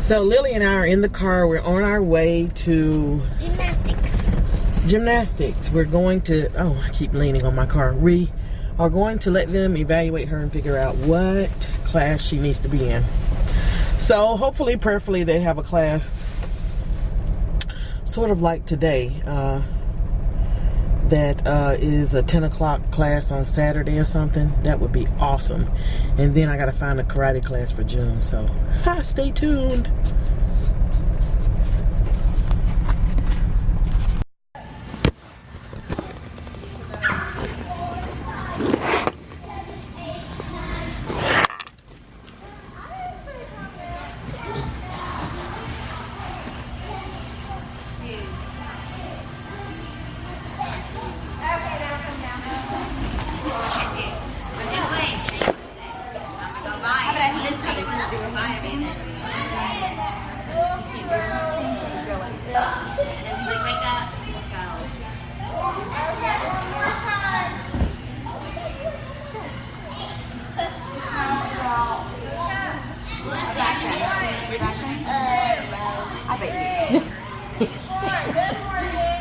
So Lily and I are in the car. We're on our way to gymnastics. We're going to, oh, I keep leaning on my car. We are going to let them evaluate her and figure out what class she needs to be in. So hopefully, prayerfully, they have a class sort of like today. That is a 10 o'clock class on Saturday or something. That would be awesome. And then I gotta find a karate class for June, so stay tuned.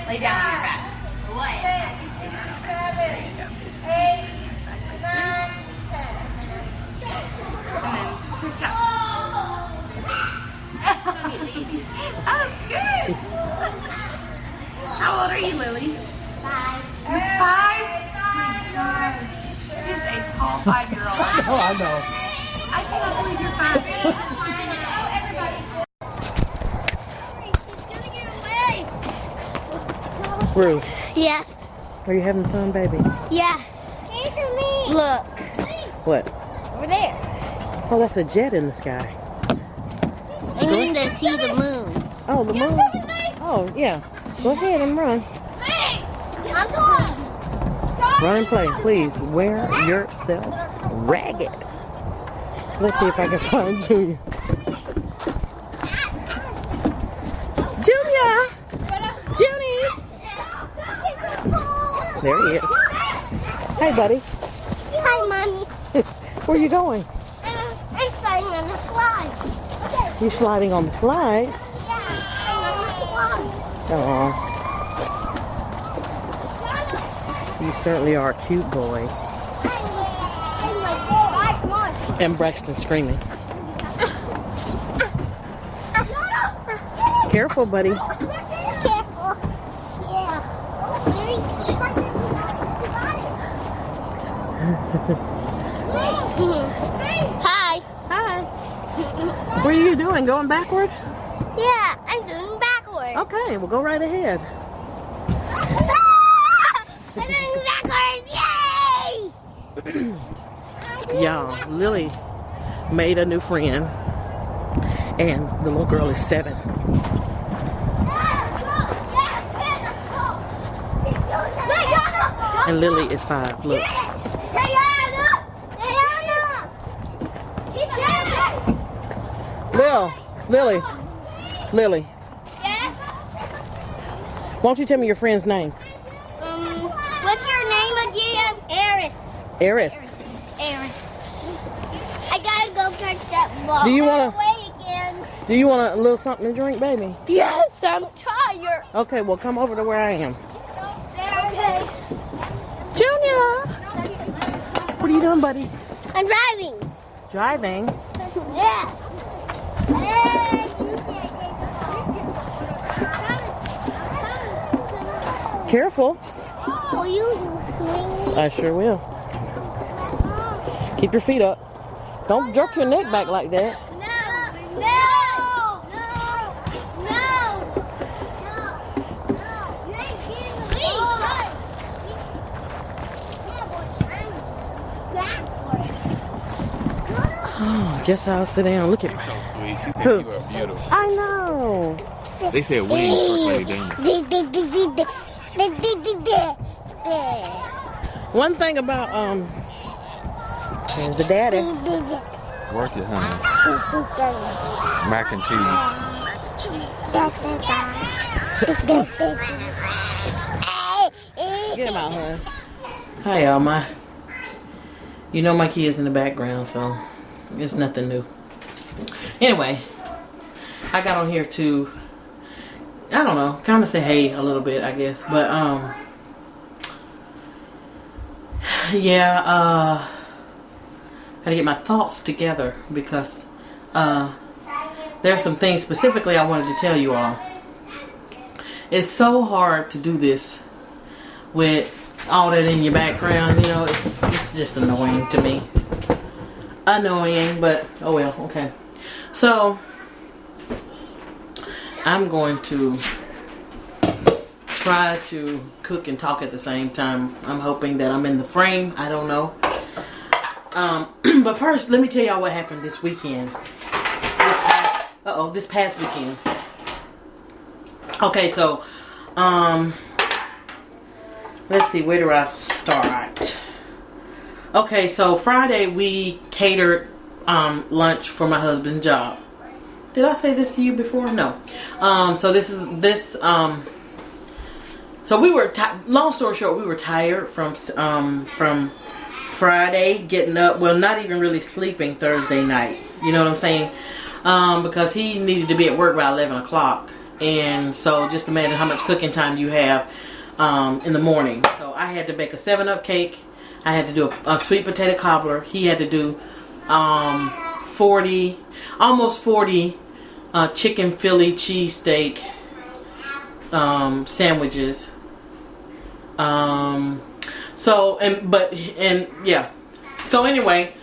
Lay down on your back. What? 6, 7, 8, 9, 10. Push up. That was good. How old are you, Lily? 5. 5? My God. She's a tall 5-year-old. Oh, I know. I cannot believe you're 5. Ruth, Yes. are you having fun, baby? Yes. Look. What? Over there. Oh, that's a jet in the sky. I need to see the moon. Oh, the moon? Oh, yeah. Go ahead and run. Run and play. Please wear yourself ragged. Let's see if I can find Junior. Junior! Junie! There he is. Hey, buddy. Hi, Mommy. Where are you going? I'm sliding on the slide. You sliding on the slide? Yeah, I'm on the slide. Oh. You certainly are a cute boy. And Braxton screaming. Careful, buddy. Careful. Yeah. Hi. Hi. What are you doing? Going backwards? Yeah, I'm doing backwards. Okay, well go right ahead. I'm doing backwards. Yay! Y'all, Lily made a new friend. And the little girl is 7. And Lily is 5. Look. Lily. Yes? Why don't you tell me your friend's name? What's your name again? Eris. Eris. Eris. I gotta go catch that ball. Do you wanna- Away again. Do you want a little something to drink, baby? Yes, I'm tired. Okay, well come over to where I am. Okay. Junior! What are you doing, buddy? I'm driving. Driving? Yeah. Careful. Will you swing? I sure will. Keep your feet up. Don't jerk your neck back like that. Oh, guess I'll sit down. Look at She's me. so sweet. She said Who? you are beautiful. I know. They said wings for Lady Dana. One thing about there's the daddy. Work it, honey. Mac and cheese. Get him out, hun. Hi, y'all. You know my kids in the background, so it's nothing new. Anyway, I got on here to, I don't know, kind of say hey a little bit, I guess. But, yeah, had to get my thoughts together because there's some things specifically I wanted to tell you all. It's so hard to do this with all that in your background, you know. It's just annoying to me. Annoying, but oh well, okay. So I'm going to try to cook and talk at the same time. I'm hoping that I'm in the frame. I don't know. But first, let me tell y'all what happened this weekend. This past weekend. Okay, so, let's see, where do I start? Okay, so Friday we catered lunch for my husband's job. Did I say this to you before? No. So so we were, long story short, we were tired from Friday, getting up, well, not even really sleeping Thursday night. You know what I'm saying? Because he needed to be at work by 11 o'clock. And so just imagine how much cooking time you have in the morning. So I had to bake a 7-Up cake. I had to do a sweet potato cobbler. He had to do almost 40 chicken Philly cheesesteak sandwiches. So anyway,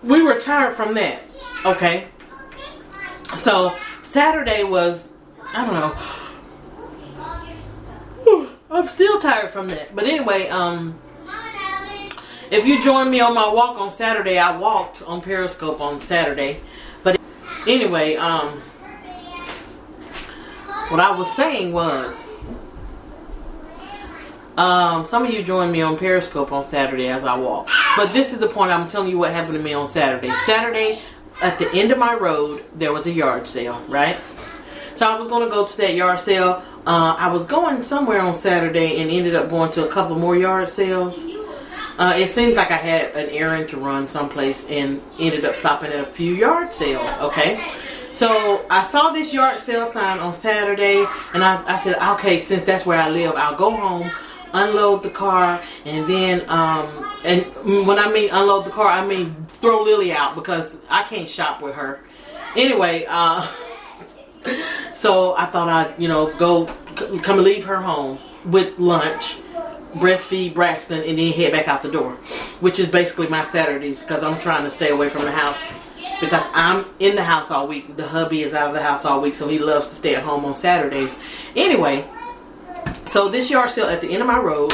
we were tired from that. Okay. So Saturday was, I don't know. I'm still tired from that. But anyway, if you join me on my walk on Saturday, I walked on Periscope on Saturday. But anyway, what I was saying was, some of you joined me on Periscope on Saturday as I walked. But this is the point. I'm telling you what happened to me on Saturday. Saturday, at the end of my road, there was a yard sale, right? So I was going to go to that yard sale. I was going somewhere on Saturday and ended up going to a couple more yard sales. It seems like I had an errand to run someplace and ended up stopping at a few yard sales, okay? So I saw this yard sale sign on Saturday, and I said, okay, since that's where I live, I'll go home, unload the car, and then, and when I mean unload the car, I mean throw Lily out because I can't shop with her. Anyway, so I thought I'd, come and leave her home with lunch, breastfeed Braxton, and then head back out the door, which is basically my Saturdays because I'm trying to stay away from the house because I'm in the house all week. The hubby is out of the house all week, so he loves to stay at home on Saturdays. Anyway, so this yard sale at the end of my road,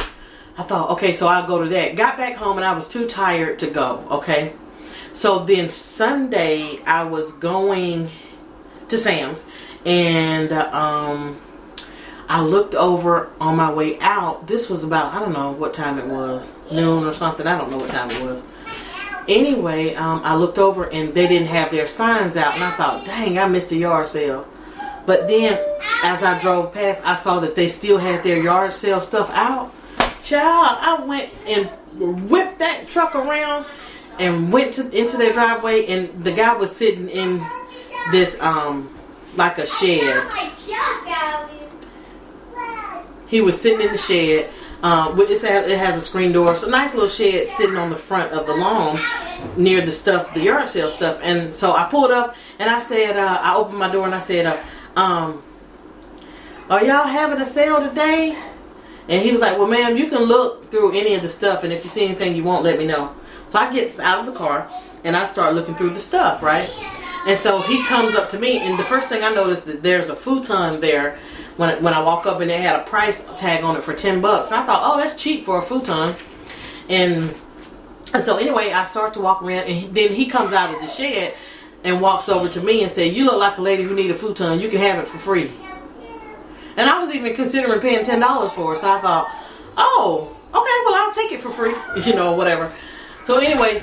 I thought, okay, so I'll go to that. Got back home and I was too tired to go, okay? So then Sunday I was going to Sam's, and I looked over on my way out. This was about, I don't know what time it was, noon or something. I don't know what time it was. Anyway, I looked over and they didn't have their signs out, and I thought, dang, I missed a yard sale. But then as I drove past, I saw that they still had their yard sale stuff out. Child, I went and whipped that truck around and went into their driveway, and the guy was sitting in this like a shed. He was sitting in the shed. It has a screen door. It's a nice little shed sitting on the front of the lawn near the stuff, the yard sale stuff. And so I pulled up and I said, I opened my door and I said, are y'all having a sale today? And he was like, well, ma'am, you can look through any of the stuff, and if you see anything you want, let me know. So I get out of the car and I start looking through the stuff, right? And so he comes up to me, and the first thing I noticed that there's a futon there. When I walk up, and they had a price tag on it for $10. I thought, oh, that's cheap for a futon. And so anyway, I start to walk around, and then he comes out of the shed and walks over to me and said, you look like a lady who need a futon. You can have it for free. And I was even considering paying $10 for it. So I thought, oh, okay, well, I'll take it for free, whatever. So anyway,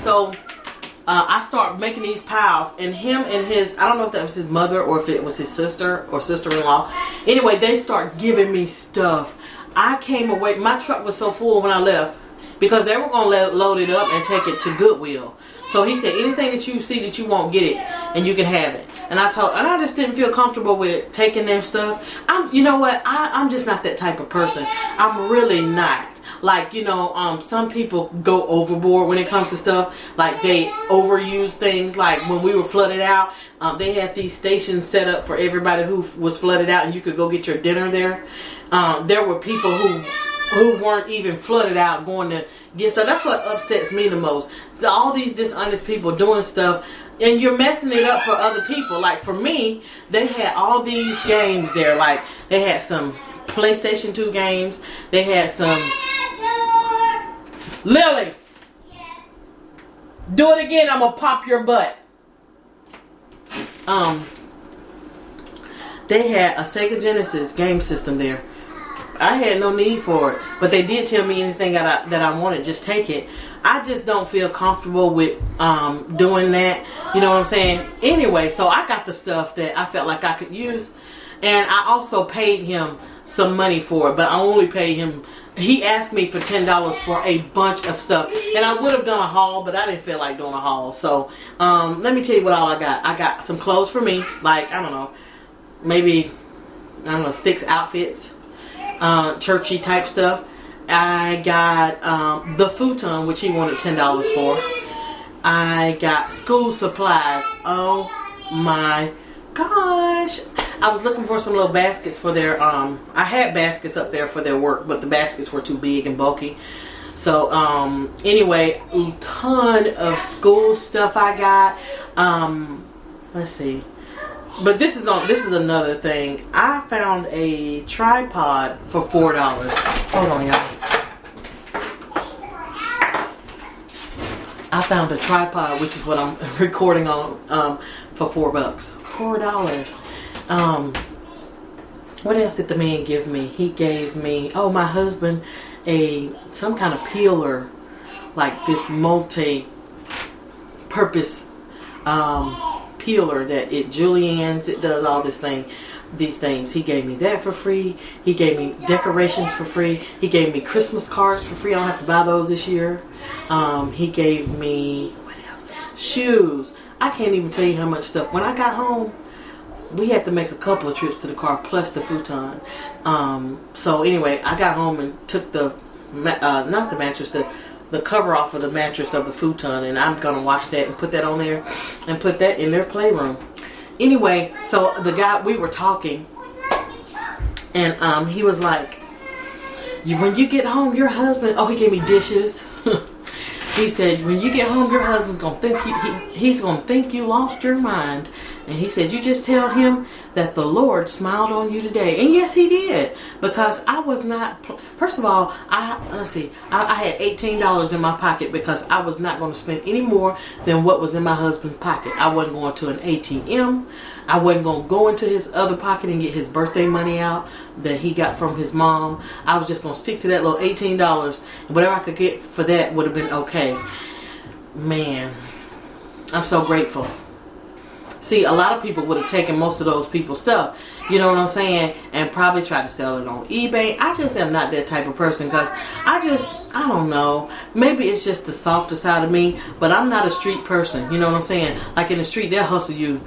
I start making these piles, and him and his, I don't know if that was his mother or if it was his sister or sister-in-law. Anyway, they start giving me stuff. I came away, my truck was so full when I left because they were going to load it up and take it to Goodwill. So he said, anything that you see that you want, get it, and you can have it. and I just didn't feel comfortable with taking their stuff. You know what? I'm just not that type of person. I'm really not. Like, you know, some people go overboard when it comes to stuff. Like, they overuse things. Like, when we were flooded out, they had these stations set up for everybody who was flooded out, and you could go get your dinner there. There were people who weren't even flooded out going to get stuff. That's what upsets me the most. So all these dishonest people doing stuff, and you're messing it up for other people. Like, for me, they had all these games there. Like, they had some PlayStation 2 games. They had some... Lily! Do it again, I'm gonna pop your butt. They had a Sega Genesis game system there. I had no need for it, but they did tell me anything that I wanted, just take it. I just don't feel comfortable with doing that. You know what I'm saying? Anyway, so I got the stuff that I felt like I could use, and I also paid him some money for it, but I only paid him. He asked me for $10 for a bunch of stuff, and I would have done a haul, but I didn't feel like doing a haul. So let me tell you what all I got. I got some clothes for me, like, I don't know, maybe, 6 outfits, churchy type stuff. I got the futon, which he wanted $10 for. I got school supplies. Oh my gosh. I was looking for some little baskets for their, I had baskets up there for their work, but the baskets were too big and bulky. So, anyway, a ton of school stuff I got. Let's see. But this is another thing. I found a tripod for $4. Hold on, y'all. I found a tripod, which is what I'm recording on, for $4. $4. What else did the man give me? He gave me, my husband, some kind of peeler, like this multi-purpose peeler that it juliennes, it does all these things. He gave me that for free. He gave me decorations for free. He gave me Christmas cards for free. I don't have to buy those this year. He gave me, what else? Shoes. I can't even tell you how much stuff. When I got home, we had to make a couple of trips to the car plus the futon. So anyway, I got home and took the not the mattress, the cover off of the mattress of the futon, and I'm gonna wash that and put that on there and put that in their playroom. Anyway, so the guy, we were talking, and he was like, when you get home, your husband, he gave me dishes. He said, when you get home, your husband's gonna think he's gonna think you lost your mind. And he said, you just tell him that the Lord smiled on you today. And yes, he did. Because I was not, first of all, I had $18 in my pocket because I was not going to spend any more than what was in my husband's pocket. I wasn't going to an ATM. I wasn't going to go into his other pocket and get his birthday money out that he got from his mom. I was just going to stick to that little $18. Whatever I could get for that would have been okay. Man, I'm so grateful. See, a lot of people would have taken most of those people's stuff, you know what I'm saying, and probably tried to sell it on eBay. I just am not that type of person because I don't know. Maybe it's just the softer side of me, but I'm not a street person, you know what I'm saying? Like in the street, they'll hustle you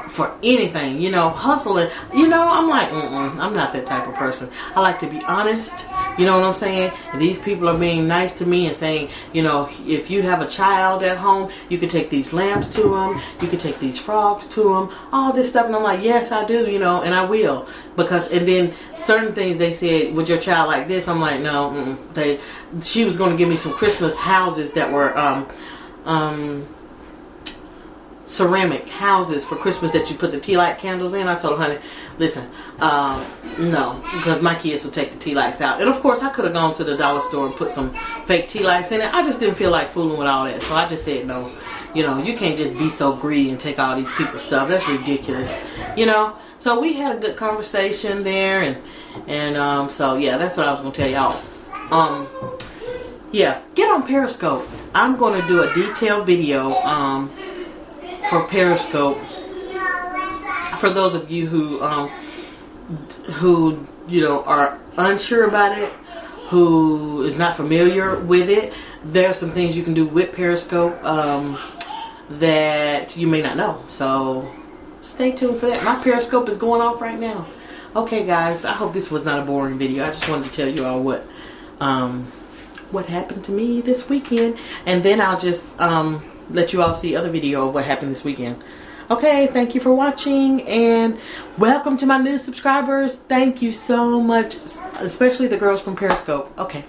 for anything, hustling. I'm like, I'm not that type of person. I like to be honest, you know what I'm saying? And these people are being nice to me and saying, if you have a child at home, you can take these lamps to them, you can take these frogs to them, all this stuff. And I'm like, yes, I do, and I will. And then certain things they said, would your child like this? I'm like, no, she was going to give me some Christmas houses that were ceramic houses for Christmas that you put the tea light candles in. I told her, honey, listen, no, because my kids will take the tea lights out. And of course, I could have gone to the dollar store and put some fake tea lights in it. I just didn't feel like fooling with all that. So I just said, no, you can't just be so greedy and take all these people's stuff. That's ridiculous, So we had a good conversation there, and so yeah, that's what I was going to tell y'all. Yeah, get on Periscope. I'm going to do a detailed video for Periscope for those of you who are unsure about it, who is not familiar with it. There are some things you can do with Periscope that you may not know. So stay tuned for that. My Periscope is going off right now. Okay, guys, I hope this was not a boring video. I just wanted to tell you all what happened to me this weekend, and then I'll just let you all see other video of what happened this weekend. Okay, thank you for watching, and welcome to my new subscribers. Thank you so much, especially the girls from Periscope. Okay.